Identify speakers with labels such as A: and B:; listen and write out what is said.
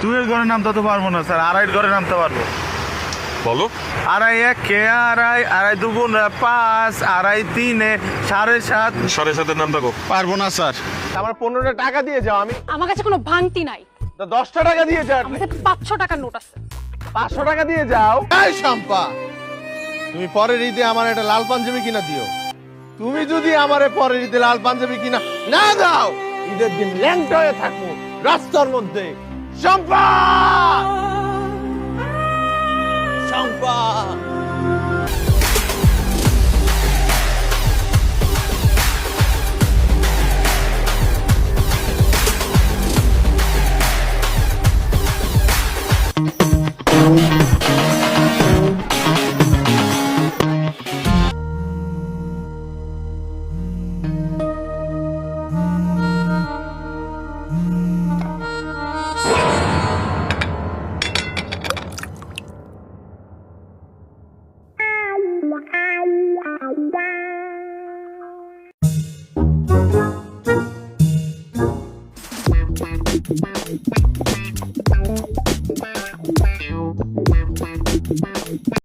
A: দুইয়ের ঘরে নামতে তো পারবো না স্যার, আড়াইয়ের ঘরে নামতে পারবো।
B: বলো।
A: আড়াই একে আড়াই, আড়াই দুগুণে 5, আড়াই তিনে 7.5।
B: 7.5-এর নাম দেখো।
A: পারবো না স্যার।
C: আমার 15টা টাকা দিয়ে যাও। আমি
D: আমার কাছে কোনো ভাঙতি নাই।
C: 10টা টাকা দিয়ে যাও।
D: আমার কাছে 500 টাকার নোট আছে।
C: 500 টাকা দিয়ে যাও। এই শম্পা, তুমি পরের ঈদে আমার একটা লাল পাঞ্জাবি কিনা দিও। তুমি যদি আমারে পরের ঈদে লাল পাঞ্জাবি কিনা না দাও, ঈদের দিন ল্যাংটা হয়ে থাকবো রাস্তার মধ্যে। শম্পা, শম্পা।